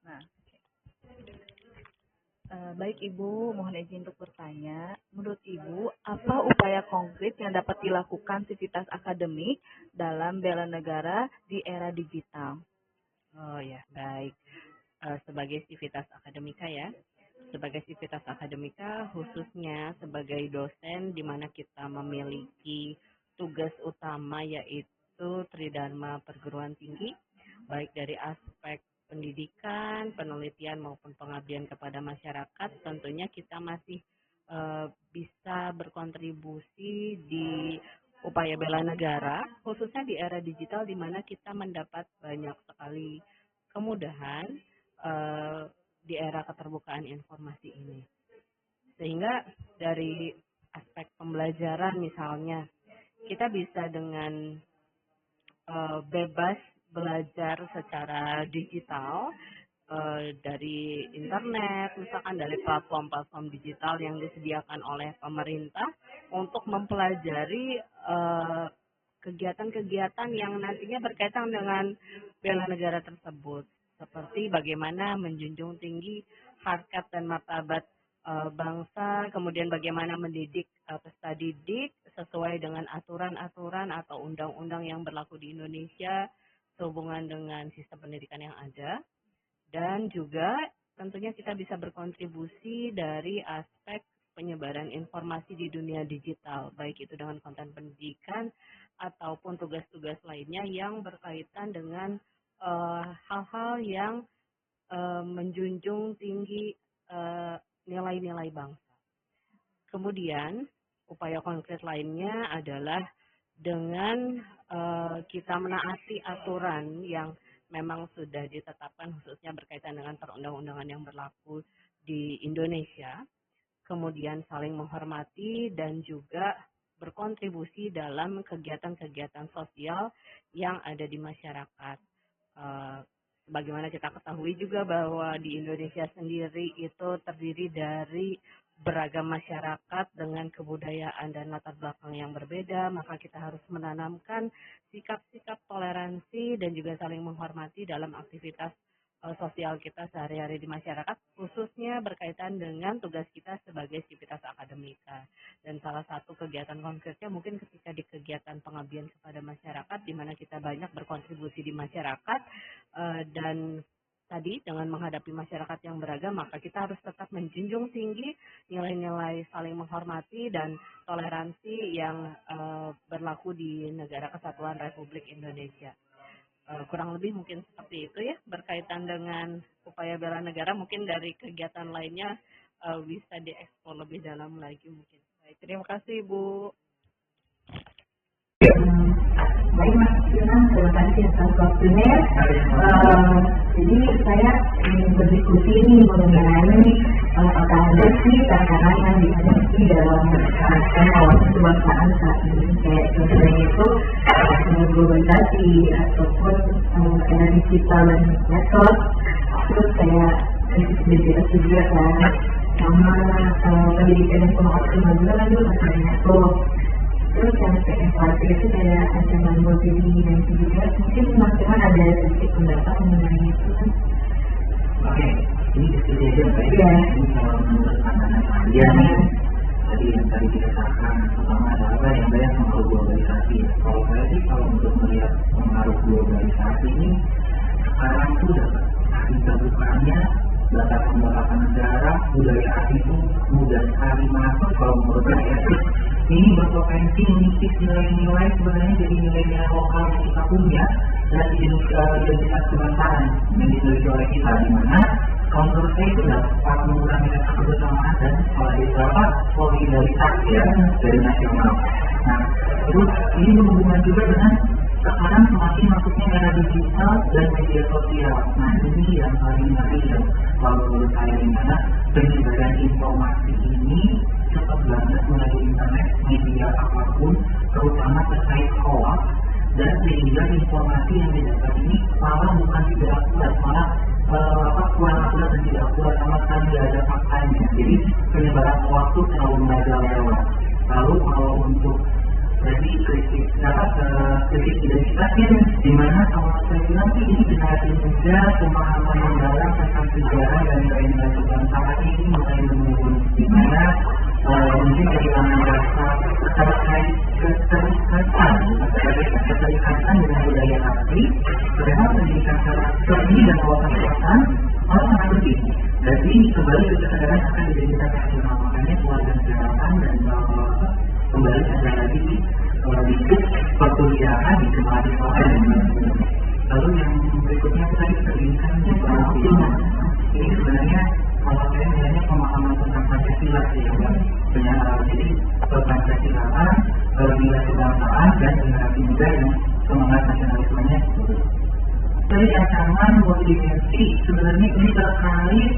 Nah, baik Ibu, mohon izin untuk bertanya. Menurut Ibu, apa upaya konkret yang dapat dilakukan sivitas akademik dalam bela negara di era digital? Oh ya, baik. Sebagai sivitas akademika ya, sebagai sivitas akademika khususnya sebagai dosen di mana kita memiliki tugas utama yaitu Tridharma Perguruan Tinggi, baik dari aspek pendidikan, penelitian maupun pengabdian kepada masyarakat, tentunya kita masih bisa berkontribusi di upaya bela negara, khususnya di era digital di mana kita mendapat banyak sekali kemudahan eh, di era keterbukaan informasi ini. Sehingga dari aspek pembelajaran misalnya, kita bisa dengan bebas belajar secara digital dari internet, misalkan dari platform-platform digital yang disediakan oleh pemerintah untuk mempelajari kegiatan-kegiatan yang nantinya berkaitan dengan bela negara tersebut, seperti bagaimana menjunjung tinggi harkat dan martabat bangsa, kemudian bagaimana mendidik peserta didik sesuai dengan aturan-aturan atau undang-undang yang berlaku di Indonesia sehubungan dengan sistem pendidikan yang ada, dan juga tentunya kita bisa berkontribusi dari aspek penyebaran informasi di dunia digital, baik itu dengan konten pendidikan ataupun tugas-tugas lainnya yang berkaitan dengan hal-hal yang menjunjung tinggi nilai-nilai bangsa. Kemudian, upaya konkret lainnya adalah dengan kita menaati aturan yang memang sudah ditetapkan khususnya berkaitan dengan perundang-undangan yang berlaku di Indonesia, kemudian saling menghormati dan juga berkontribusi dalam kegiatan-kegiatan sosial yang ada di masyarakat. Eh, Sebagaimana kita ketahui juga bahwa di Indonesia sendiri itu terdiri dari beragam masyarakat dengan kebudayaan dan latar belakang yang berbeda, maka kita harus menanamkan sikap-sikap toleransi dan juga saling menghormati dalam aktivitas sosial kita sehari-hari di masyarakat, khususnya berkaitan dengan tugas kita sebagai sivitas akademika. Dan salah satu kegiatan konkretnya mungkin ketika di kegiatan pengabdian kepada masyarakat, di mana kita banyak berkontribusi di masyarakat, dan tadi dengan menghadapi masyarakat yang beragam, maka kita harus tetap menjunjung tinggi nilai-nilai saling menghormati dan toleransi yang berlaku di Negara Kesatuan Republik Indonesia. Kurang lebih mungkin seperti itu ya berkaitan dengan upaya bela negara. Mungkin dari kegiatan lainnya bisa dieksplor lebih dalam lagi mungkin. Baik, terima kasih Bu. Baik Mas Jonan, terima kasih atas waktunya. Jadi saya ingin berdiskusi ini mengenai apakah ada sih tantangan yang dihadapi dalam menerapkan kawasan kebangsaan saat ini, kayak contohnya itu globalisasi ataupun era digital dan medsos. Terus kayak krisis identitas juga kan, sama pendidikan yang pengabdian juga kan itu masalahnya tuh. Terus yang keempat itu kayak ancaman mobility dan juga mungkin teman-teman ada sedikit pendapat mengenai itu kan? Oke, ini diskusi aja Mbak ya. Ini kalau menurut pandangan saya tadi yang tadi dikatakan pertama adalah yang banyak pengaruh globalisasi. Kalau saya sih kalau untuk melihat pengaruh globalisasi ini sekarang itu dapat saking terbukanya batasan-batasan negara, budaya asing itu mudah sekali masuk. Kalau menurut saya sih ini berpotensi menipis nilai-nilai sebenarnya jadi nilai-nilai lokal yang kita punya dan identitas kebangsaan yang dimiliki oleh kita, di mana kalau menurut saya itu dapat mengurangi rasa kebersamaan dan solidaritas ya dari nasional. Nah, terus ini berhubungan juga dengan sekarang semakin masuknya era digital dan media sosial. Nah, ini yang paling menarik dan kalau menurut saya di mana penyebaran informasi ini cepat banget melalui internet, media apapun, terutama terkait hoax, dan sehingga informasi yang didapat ini malah bukan tidak akurat, malah kurang akurat dan tidak akurat sama sekali tidak ada faktanya. Jadi penyebaran hoax itu terlalu merajalela. Lalu kalau untuk Jadi kritik identitasnya di mana kalau saya bilang sih ini generasi muda pemahaman mendalam tentang sejarah dan nilai-nilai kebangsaan ini mulai menurun, di mana mungkin kehilangan rasa keterikatan dengan budaya asli, padahal pendidikan karakter ini dan wawasan kebangsaan malah sangat penting. Jadi kembali ke kesadaran akan identitas nasional, makanya keluarga negarawan dan kembali ada lagi di perkuliahan di kemahasiswaan. Lalu yang berikutnya tadi pendidikannya optimal. Ini sebenarnya kalau saya melihatnya pemahaman tentang Pancasila sih, jadi Pancasilaan, nilai kebangsaan dan generasi muda yang semangat nasionalismenya. Dari ancaman multidimensi sebenarnya ini terkait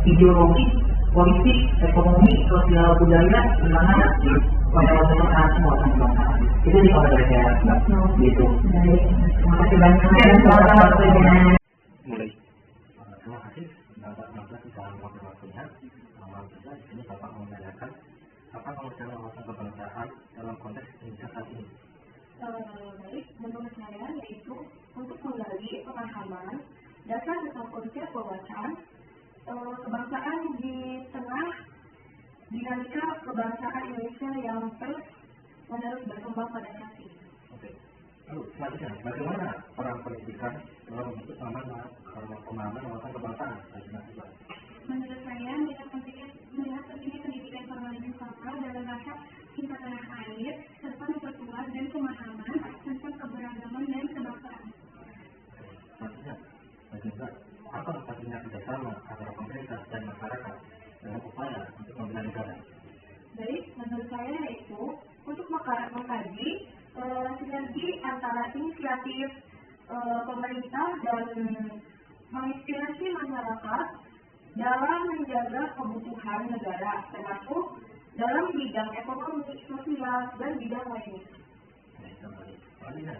ideologi, politik, ekonomi, sosial, budaya, dimana pada semua kebangsaan. Itu di kota dari saya, gitu. Terima kasih banyak. Mulai. Terima kasih Bapak di dalam waktu-waktunya. Kita di sini Bapak menanyakan apa pengertian wawasan kebangsaan dalam konteks pendidikan saat ini. Baik, menurut saya yaitu untuk menggali pemahaman dasar tentang konsep wawasan kebangsaan di tengah dinamika kebangsaan Indonesia yang terus menerus berkembang pada saat ini. Oke. Lalu selanjutnya, bagaimana peran pendidikan dalam membentuk pemahaman wawasan kebangsaan bagi mahasiswa? Menurut saya, melihat pentingnya pendidikan formal dan informal dalam rasa cinta tanah air serta memperkuat dan pemahaman tentang keberagaman dan kebangsaan. Selanjutnya, bagaimana apa pentingnya kerjasama antara pemerintah dan masyarakat dalam upaya untuk membela negara? Baik, menurut saya yaitu untuk mengkaji sinergi antara inisiatif pemerintah dan menginspirasi masyarakat dalam menjaga kebutuhan negara, termasuk dalam bidang ekonomi, sosial, dan bidang lainnya. Selanjutnya,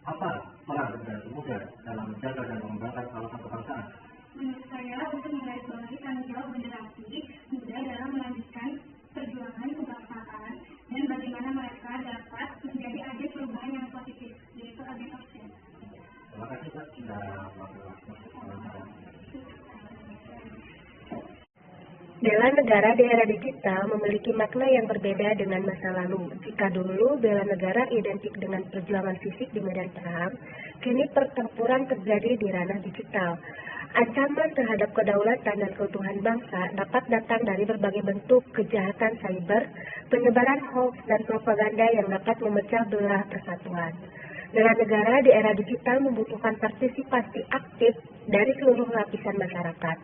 apa peran generasi muda dalam menjaga dan mengembangkan wawasan kebangsaan? Menurut saya, untuk menggarisbawahi tanggung jawab generasi muda dalam melanjutkan perjuangan kebangsaan dan bagaimana mereka dapat menjadi agen perubahan yang positif, yaitu agen action. Terima kasih Pak sudah wawancara. Bela negara di era digital memiliki makna yang berbeda dengan masa lalu. Jika dulu bela negara identik dengan perjuangan fisik di medan perang, kini pertempuran terjadi di ranah digital. Ancaman terhadap kedaulatan dan keutuhan bangsa dapat datang dari berbagai bentuk kejahatan cyber, penyebaran hoax, dan propaganda yang dapat memecah belah persatuan. Bela negara di era digital membutuhkan partisipasi aktif dari seluruh lapisan masyarakat.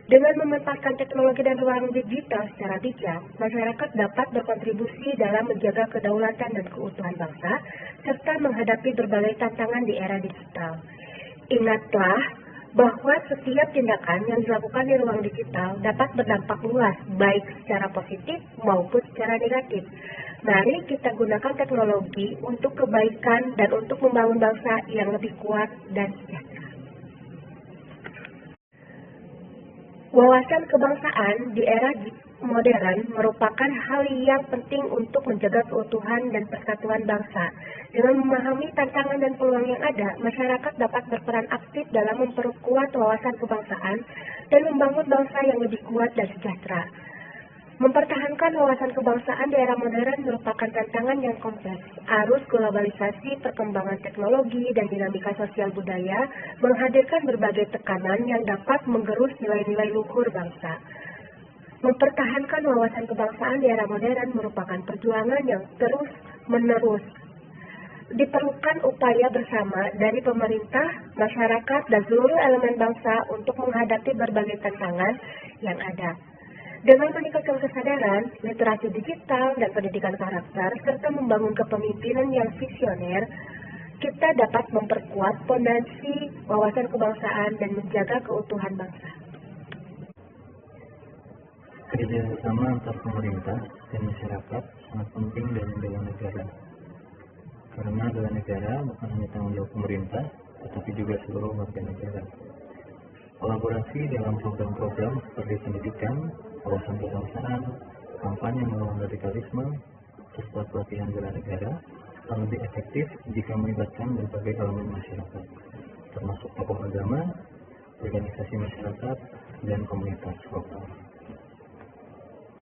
Dengan memanfaatkan teknologi dan ruang digital secara bijak, masyarakat dapat berkontribusi dalam menjaga kedaulatan dan keutuhan bangsa, serta menghadapi berbagai tantangan di era digital. Ingatlah bahwa setiap tindakan yang dilakukan di ruang digital dapat berdampak luas, baik secara positif maupun secara negatif. Mari kita gunakan teknologi untuk kebaikan dan untuk membangun bangsa yang lebih kuat dan sejahtera. Wawasan kebangsaan di era modern merupakan hal yang penting untuk menjaga keutuhan dan persatuan bangsa. Dengan memahami tantangan dan peluang yang ada, masyarakat dapat berperan aktif dalam memperkuat wawasan kebangsaan dan membangun bangsa yang lebih kuat dan sejahtera. Mempertahankan wawasan kebangsaan di era modern merupakan tantangan yang kompleks. Arus globalisasi, perkembangan teknologi, dan dinamika sosial budaya menghadirkan berbagai tekanan yang dapat menggerus nilai-nilai luhur bangsa. Mempertahankan wawasan kebangsaan di era modern merupakan perjuangan yang terus-menerus. Diperlukan upaya bersama dari pemerintah, masyarakat, dan seluruh elemen bangsa untuk menghadapi berbagai tantangan yang ada. Dengan meningkatkan kesadaran, literasi digital, dan pendidikan karakter, serta membangun kepemimpinan yang visioner, kita dapat memperkuat fondasi wawasan kebangsaan dan menjaga keutuhan bangsa. Kerja bersama antar pemerintah dan masyarakat sangat penting dalam bela negara. Karena bela negara bukan hanya tanggung jawab pemerintah, tetapi juga seluruh warga negara. Kolaborasi dalam program-program seperti pendidikan, wawasan kebangsaan, kampanye melawan radikalisme, serta pelatihan bela negara akan lebih efektif jika melibatkan berbagai elemen masyarakat, termasuk tokoh agama, organisasi masyarakat, dan komunitas lokal.